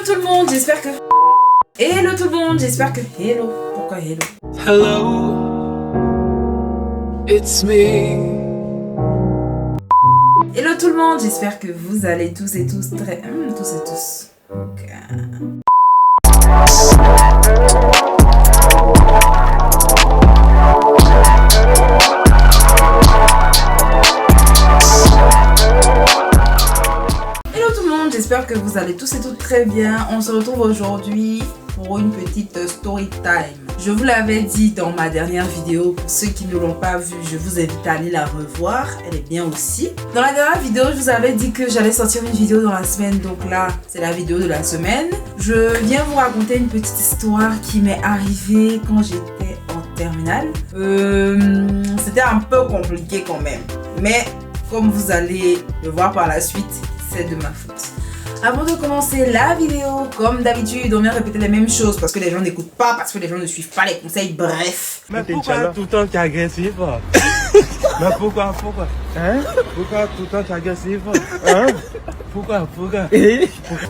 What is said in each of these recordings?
tout le monde, j'espère que... Hello tout le monde, j'espère que... Hello, pourquoi hello? Hello, it's me. Hello tout le monde, j'espère que vous allez tous et tous très... tous et tous. Ok. J'espère que vous allez tous et toutes très bien. On se retrouve aujourd'hui pour une petite story time. Je vous l'avais dit dans ma dernière vidéo. Pour ceux qui ne l'ont pas vue, je vous invite à aller la revoir. Elle est bien aussi. Dans la dernière vidéo, je vous avais dit que j'allais sortir une vidéo dans la semaine. Donc là, c'est la vidéo de la semaine. Je viens vous raconter une petite histoire qui m'est arrivée quand j'étais en terminale. C'était un peu compliqué quand même. Mais comme vous allez le voir par la suite, c'est de ma faute. Avant de commencer la vidéo, comme d'habitude, on vient répéter les mêmes choses parce que les gens n'écoutent pas, parce que les gens ne suivent pas les conseils, bref. Mais pourquoi tout le temps tu es agressif? Mais pourquoi? Hein? Pourquoi tout le temps tu es agressif? Hein? Pourquoi?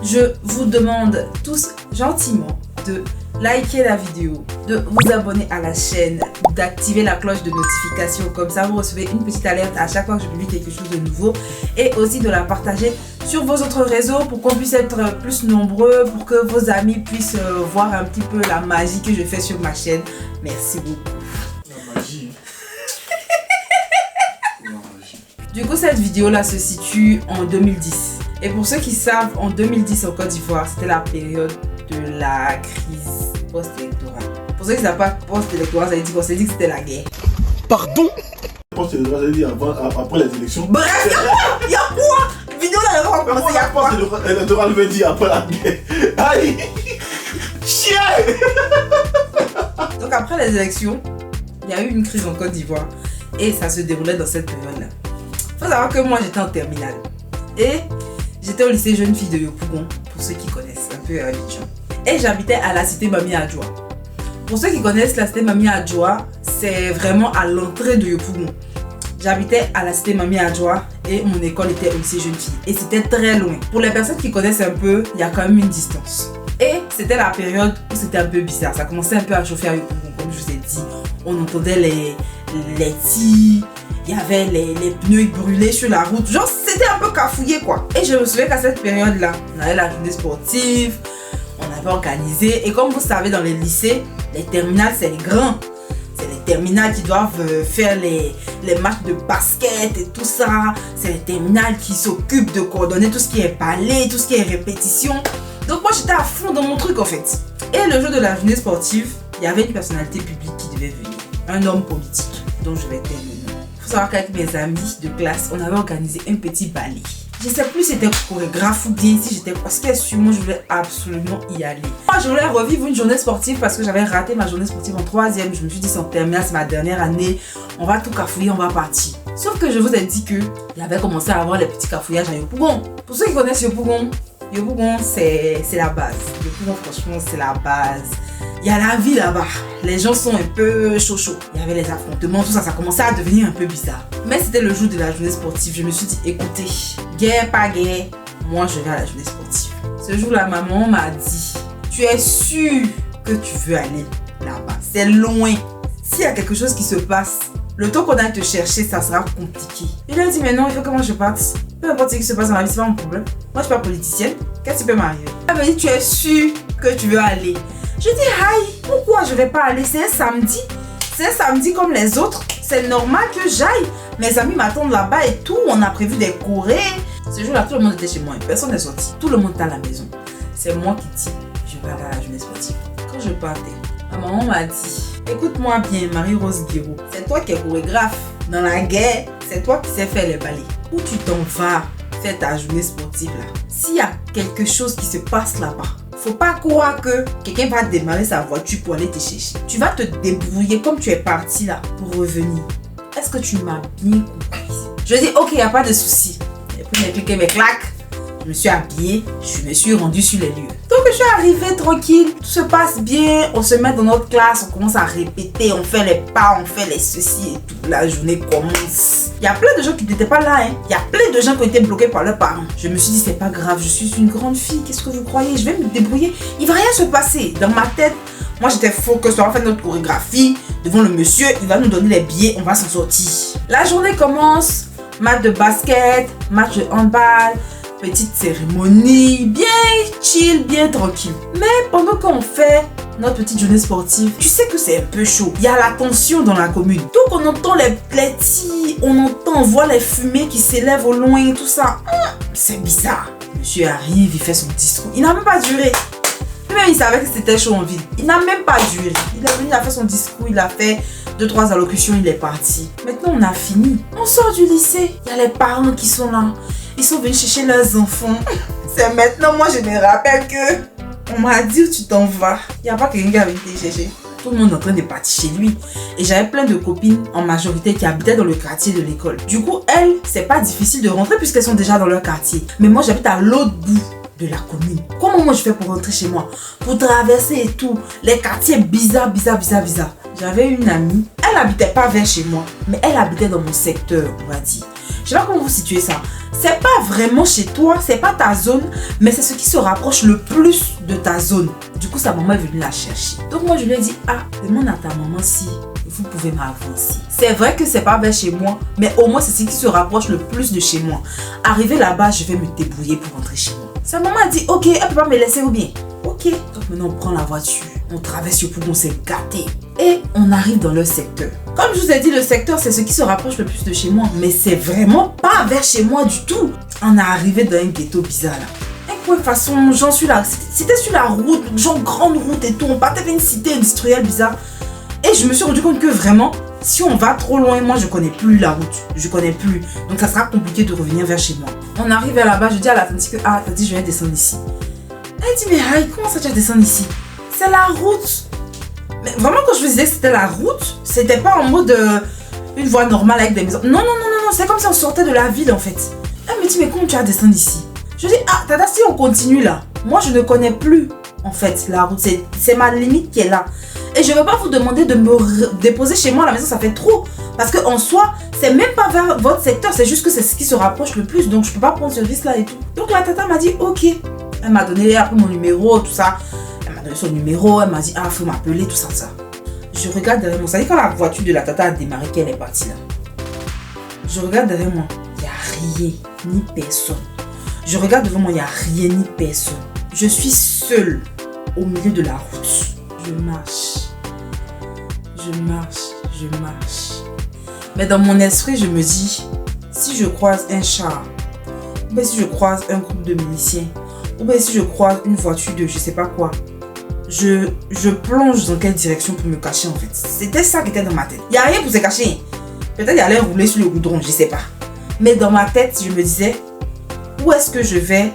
Je vous demande tous gentiment de liker la vidéo, de vous abonner à la chaîne, d'activer la cloche de notification, comme ça vous recevez une petite alerte à chaque fois que je publie quelque chose de nouveau, et aussi de la partager sur vos autres réseaux pour qu'on puisse être plus nombreux, pour que vos amis puissent voir un petit peu la magie que je fais sur ma chaîne. Merci beaucoup. La magie. Du coup, cette vidéo là se situe en 2010. Et pour ceux qui savent, en 2010 en Côte d'Ivoire, c'était la période de la crise post-électorale. Pour ceux qui ne savent pas, post-électorale, ça veut dire qu'on s'est dit que c'était la guerre. Pardon? Post-électorale, ça veut dire après les élections. Bref, il y a quoi? Vidéo là, elle va commencer, il y a quoi? Post-électorale veut dire après la guerre. Aïe! Chien! Donc après les élections, il y a eu une crise en Côte d'Ivoire. Et ça se déroulait dans cette période-là. Il faut savoir que moi, j'étais en terminale. Et j'étais au lycée jeune fille de Yopougon, pour ceux qui connaissent un peu Abidjan. Et j'habitais à la cité Mami Adjoa. Pour ceux qui connaissent la cité Mami Adjoa, c'est vraiment à l'entrée de Yopougon. J'habitais à la cité Mami Adjoa et mon école était au lycée jeune fille. Et c'était très loin. Pour les personnes qui connaissent un peu, il y a quand même une distance. Et c'était la période où c'était un peu bizarre. Ça commençait un peu à chauffer à Yopougon, comme je vous ai dit. On entendait les tirs. Il y avait les pneus brûlés sur la route. Genre, c'était un peu cafouillé, quoi. Et je me souviens qu'à cette période-là, on avait la journée sportive, on avait organisé. Et comme vous savez, dans les lycées, les terminales, c'est les grands. C'est les terminales qui doivent faire les matchs de basket et tout ça. C'est les terminales qui s'occupent de coordonner tout ce qui est ballet, tout ce qui est répétition. Donc moi, j'étais à fond dans mon truc, en fait. Et le jour de la journée sportive, il y avait une personnalité publique qui devait venir. Un homme politique, dont je vais terminer. Il faut savoir qu'avec mes amis de classe, on avait organisé un petit ballet. Je ne sais plus si c'était chorégraphe ou bien si j'étais... Parce que sûrement, je voulais absolument y aller. Moi, je voulais revivre une journée sportive parce que j'avais raté ma journée sportive en 3e. Je me suis dit, c'est en terminale, c'est ma dernière année. On va tout cafouiller, on va partir. Sauf que je vous ai dit qu'il avait commencé à avoir les petits cafouillages à Yopougon. Pour ceux qui connaissent Yopougon, c'est la base. Yopougon, franchement, c'est la base. Il y a la vie là-bas. Les gens sont un peu chauds. Il y avait les affrontements, tout ça. Ça commençait à devenir un peu bizarre. Mais c'était le jour de la journée sportive. Je me suis dit, écoutez, guerre, pas guerre, moi je vais à la journée sportive. Ce jour-là, maman m'a dit, tu es sûr que tu veux aller là-bas? C'est loin. S'il y a quelque chose qui se passe, le temps qu'on aille te chercher, ça sera compliqué. Il a dit, mais non, il faut que moi je parte. Peu importe ce qui se passe dans ma vie, c'est pas mon problème. Moi, je suis pas politicienne. Qu'est-ce qui peut m'arriver? Elle m'a dit, tu es sûr que tu veux aller? Je dis, aïe, pourquoi je vais pas aller? C'est un samedi. C'est un samedi comme les autres. C'est normal que j'aille. Mes amis m'attendent là-bas et tout. On a prévu des courées. Ce jour-là, tout le monde était chez moi. Personne n'est sorti. Tout le monde était à la maison. C'est moi qui dis, je vais aller à la journée sportive. Quand je partais, ma maman m'a dit, écoute-moi bien, Marie-Rose Guiraud. C'est toi qui es chorégraphe. Dans la guerre, c'est toi qui sais faire les ballets. Où tu t'en vas faire ta journée sportive là? S'il y a quelque chose qui se passe là-bas, faut pas croire que quelqu'un va démarrer sa voiture pour aller te chercher. Tu vas te débrouiller comme tu es parti là pour revenir. Est-ce que tu m'as bien compris? Je dis ok, il n'y a pas de souci. J'ai pris mes trucs et mes claques. Je me suis habillée. Je me suis rendue sur les lieux. Donc Donc je suis arrivée tranquille, tout se passe bien, on se met dans notre classe, on commence à répéter, on fait les pas, on fait les ceci et tout. La journée commence. Il y a plein de gens qui n'étaient pas là, hein. Il y a plein de gens qui ont été bloqués par leurs parents. Je me suis dit, c'est pas grave, je suis une grande fille, qu'est-ce que vous croyez? Je vais me débrouiller, il va rien se passer. Dans ma tête, moi j'étais focus, on va faire notre chorégraphie devant le monsieur, il va nous donner les billets, on va s'en sortir. La journée commence, match de basket, match de handball, petite cérémonie, bien chill, bien tranquille. Mais pendant qu'on fait notre petite journée sportive, tu sais que c'est un peu chaud. Il y a la tension dans la commune. Donc on entend les tirs, on voit les fumées qui s'élèvent au loin et tout ça. C'est bizarre. Monsieur arrive, il fait son discours. Il n'a même pas duré. Même il savait que c'était chaud en ville. Il n'a même pas duré. Il est venu, il a fait son discours, il a fait 2-3 allocutions, il est parti. Maintenant on a fini. On sort du lycée. Il y a les parents qui sont là. Ils sont venus chercher leurs enfants. C'est maintenant, moi je me rappelle que on m'a dit où tu t'en vas. Il n'y a pas quelqu'un qui a venu te chercher. Tout le monde est en train de partir chez lui. Et j'avais plein de copines en majorité qui habitaient dans le quartier de l'école. Du coup, elles, c'est pas difficile de rentrer puisqu'elles sont déjà dans leur quartier. Mais moi j'habite à l'autre bout de la commune. Comment moi je fais pour rentrer chez moi? Pour traverser et tout. Les quartiers bizarres. J'avais une amie, elle habitait pas vers chez moi, mais elle habitait dans mon secteur, on va dire. Je sais pas comment vous situez ça. C'est pas vraiment chez toi, c'est pas ta zone, mais c'est ce qui se rapproche le plus de ta zone. Du coup, sa maman est venue la chercher. Donc moi, je lui ai dit, demande à ta maman si vous pouvez m'avancer. C'est vrai que c'est pas vers chez moi, mais au moins c'est ce qui se rapproche le plus de chez moi. Arrivé là-bas, je vais me débrouiller pour rentrer chez moi. Sa maman a dit, ok, elle peut pas me laisser ou bien? Ok. Donc maintenant, on prend la voiture, on traverse le Yopougon, on s'est gâté. Et on arrive dans le secteur. Comme je vous ai dit, le secteur, c'est ce qui se rapproche le plus de chez moi. Mais c'est vraiment pas vers chez moi du tout. On est arrivé dans un ghetto bizarre là. Et de toute façon, j'en suis là. C'était sur la route, genre grande route et tout. On partait vers une cité industrielle bizarre. Et je me suis rendu compte que vraiment, si on va trop loin, moi je connais plus la route. Je connais plus. Donc ça sera compliqué de revenir vers chez moi. On arrive là-bas, je dis à la tante que, t'as dit je vais descendre ici. Elle dit, mais Aïe, comment ça tu vas descendre ici? C'est la route. Mais vraiment, quand je vous disais que c'était la route, c'était pas en mode une voie normale avec des maisons. Non, c'est comme si on sortait de la ville en fait. Elle me dit, mais comment tu vas descendre ici? Je dis, tata, si on continue là, moi je ne connais plus en fait la route. C'est ma limite qui est là. Et je ne vais pas vous demander de me déposer chez moi à la maison, ça fait trop. Parce qu'en soi, c'est même pas vers votre secteur, c'est juste que c'est ce qui se rapproche le plus. Donc je peux pas prendre ce risque là et tout. Donc la tata m'a dit, ok. Elle m'a donné après mon numéro, tout ça. Elle m'a donné son numéro, elle m'a dit, faut m'appeler, tout ça. Je regarde derrière moi. Ça dit quand la voiture de la tata a démarré qu'elle est partie là. Je regarde derrière moi, il n'y a rien, ni personne. Je regarde devant moi, il n'y a rien, ni personne. Je suis seule au milieu de la route. Je marche. Mais dans mon esprit, je me dis, si je croise un char, ou bien si je croise un groupe de miliciens, ou bien si je croise une voiture de je sais pas quoi, je plonge dans quelle direction pour me cacher en fait. C'était ça qui était dans ma tête. Il n'y a rien pour se cacher. Peut-être il allait rouler sur le goudron, je sais pas. Mais dans ma tête, je me disais, où est-ce que je vais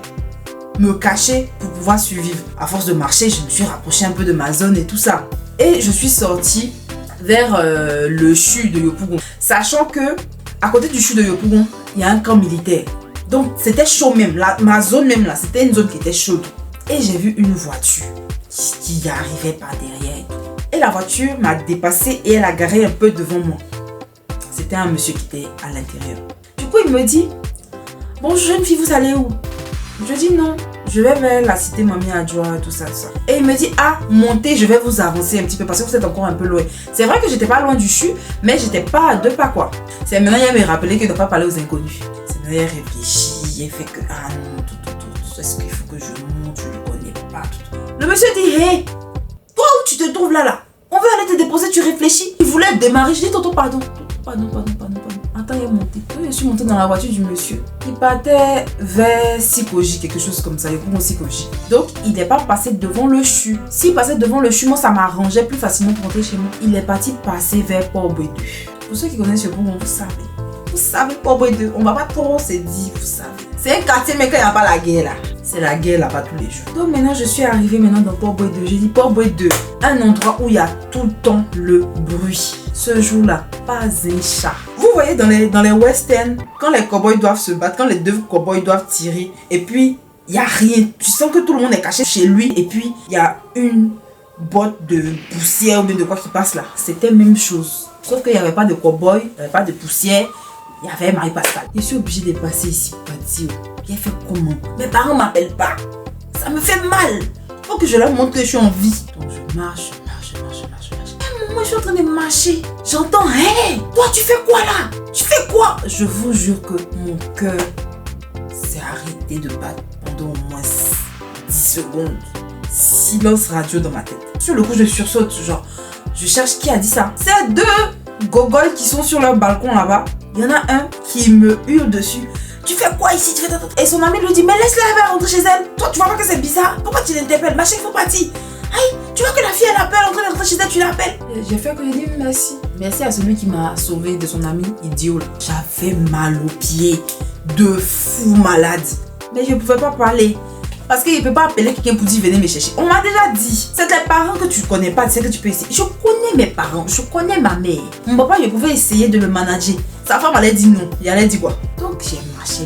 me cacher pour pouvoir survivre? À force de marcher, je me suis rapprochée un peu de ma zone et tout ça. Et je suis sortie vers le CHU de Yopougon. Sachant que, à côté du CHU de Yopougon, il y a un camp militaire. Donc, c'était chaud même. Ma zone même là, c'était une zone qui était chaude. Et j'ai vu une voiture qui arrivait par derrière. Et la voiture m'a dépassée et elle a garé un peu devant moi. C'était un monsieur qui était à l'intérieur. Du coup, il me dit, bonjour jeune fille, vous allez où? Je dis non, je vais vers la cité Mamie Adjoa, tout ça. Et il me dit, montez, je vais vous avancer un petit peu parce que vous êtes encore un peu loin. C'est vrai que j'étais pas loin du CHU, mais j'étais pas à 2 pas quoi. C'est maintenant il m'a rappelé qu'il ne doit pas parler aux inconnus. C'est maintenant il réfléchit, il fait que, non, tout, est-ce qu'il faut que je monte, je ne connais pas, tout. Le monsieur dit, hé, toi où tu te trouves là, on veut aller te déposer, tu réfléchis. Il voulait démarrer, je dis, tonton, pardon. Attends, il est monté. Je suis montée dans la voiture du monsieur. Il partait vers Sikoji, quelque chose comme ça. Il prend Sikoji. Donc, il n'est pas passé devant le CHU. S'il passait devant le CHU, moi, ça m'arrangeait plus facilement pour rentrer chez moi. Il est parti passer vers Port-Boué 2. Pour ceux qui connaissent Yopougon, vous savez. Vous savez, Port-Boué 2. On va pas trop se dire, vous savez. C'est un quartier, mais quand il n'y a pas la guerre là. C'est la guerre là-bas tous les jours. Donc maintenant, je suis arrivée dans Port-Boué 2. J'ai dit Port-Boué 2. Un endroit où il y a tout le temps le bruit. Ce jour-là, pas un chat. Vous voyez dans les westerns, quand les cowboys doivent se battre, quand les 2 cowboys doivent tirer, et puis il n'y a rien. Tu sens que tout le monde est caché chez lui. Et puis, il y a une botte de poussière ou bien de quoi qui passe là. C'était la même chose. Sauf qu'il n'y avait pas de cow-boy, il n'y avait pas de poussière. Il y avait Marie-Pascale. Je suis obligée de passer ici, Patio. J'ai fait comment? Mes parents ne m'appellent pas. Ça me fait mal. Faut que je leur montre que je suis en vie. Donc je marche. À un moment, je suis en train de marcher. J'entends, hé, toi, tu fais quoi là? Tu fais quoi? Je vous jure que mon cœur s'est arrêté de battre pendant au moins 10 secondes. Silence radio dans ma tête. Sur le coup, je sursaute. Genre, je cherche qui a dit ça. C'est 2 gogoles qui sont sur leur balcon là-bas. Il y en a un qui me hurle dessus. Tu fais quoi ici? Tu fais... Et son ami lui dit, mais laisse-la, elle va rentrer chez elle. Toi, tu vois pas que c'est bizarre? Pourquoi tu l'interpelles? Machin, il faut partir. Aïe, tu vois que la fille, elle appelle, en train de rentrer chez elle, tu l'appelles. J'ai fait que j'ai dit merci. Merci à celui qui m'a sauvé de son ami idiot. J'avais mal aux pieds. De fou malade. Mais je ne pouvais pas parler. Parce qu'il ne peut pas appeler quelqu'un pour dire venez me chercher. On m'a déjà dit. C'est les parents que tu ne connais pas, tu sais que tu peux essayer. Je connais mes parents, je connais ma mère. Mon papa, je pouvais essayer de le manager. Sa femme allait dire non. Il allait dire quoi? Donc j'ai marché.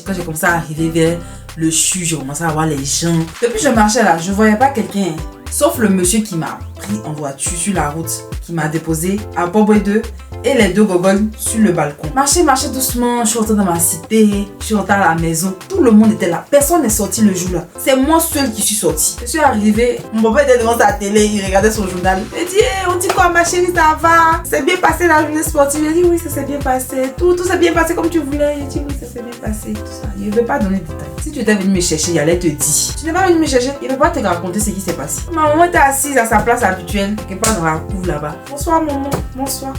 Quand j'ai commencé à arriver vers le CHU, j'ai commencé à voir les gens. Depuis que je marchais là, je ne voyais pas quelqu'un. Sauf le monsieur qui m'a pris en voiture sur la route, qui m'a déposé à Port-Boy 2 et les 2 gogoles sur le balcon. Marcher doucement, je suis rentrée dans ma cité, je suis rentrée à la maison. Tout le monde était là, personne n'est sorti le jour là. C'est moi seule qui suis sortie. Je suis arrivée, mon papa était devant sa télé, il regardait son journal. Il dit, hey, on dit quoi ma chérie, ça va? C'est bien passé la journée sportive. Il dit, oui, ça s'est bien passé. Tout s'est bien passé comme tu voulais. Il dit, oui, ça s'est bien passé. Tout ça. Il ne veut pas donner de détails. Si tu étais venu me chercher, il allait te dire. Tu n'es pas venu me chercher, il ne veut pas te raconter ce qui s'est passé. Ma maman était assise à sa place habituelle, quelque part dans la cour là-bas. Bonsoir maman, bonsoir.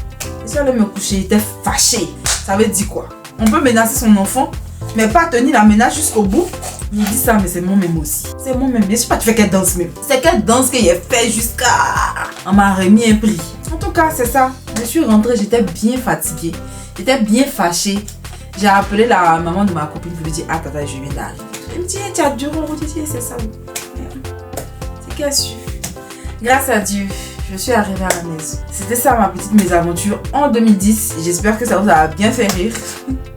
Et si elle allait me coucher, il était fâché. Ça veut dire quoi? On peut menacer son enfant, mais pas tenir la menace jusqu'au bout. Il dit ça, mais c'est moi-même aussi. C'est moi-même. Je sais pas, tu fais quelle danse même. C'est quelle danse qu'il a fait jusqu'à... On m'a remis un prix. En tout cas, c'est ça. Je suis rentrée, j'étais bien fatiguée. J'étais bien fâchée. J'ai appelé la maman de ma copine pour lui dire, ah tata, je viens d'arriver. Elle me dit, tu as duré en route, c'est ça. C'est qu'elle a su. Grâce à Dieu, je suis arrivée à la maison. C'était ça ma petite mésaventure en 2010. J'espère que ça vous a bien fait rire.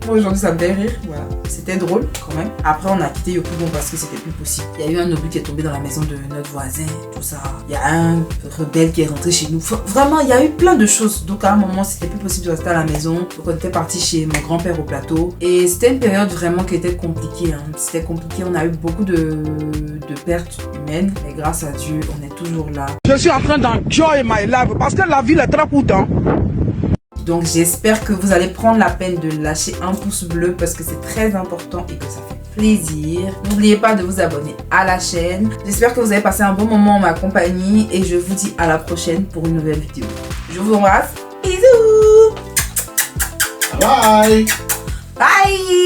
Moi aujourd'hui ça me fait rire, voilà. C'était drôle quand même. Après on a quitté Yopougon parce que c'était plus possible. Il y a eu un obus qui est tombé dans la maison de notre voisin, tout ça. Il y a un rebelle qui est rentré chez nous. Vraiment il y a eu plein de choses. Donc à un moment c'était plus possible de rester à la maison. Donc on était parti chez mon grand-père au plateau. Et c'était une période vraiment qui était compliquée. C'était compliqué, on a eu beaucoup de pertes humaines. Mais grâce à Dieu, on est toujours là. Je suis en train d'enjoy my life parce que la vie est très courte. Donc j'espère que vous allez prendre la peine de lâcher un pouce bleu parce que c'est très important et que ça fait plaisir. N'oubliez pas de vous abonner à la chaîne. J'espère que vous avez passé un bon moment en ma compagnie et je vous dis à la prochaine pour une nouvelle vidéo. Je vous embrasse. Bisous. Bye. Bye.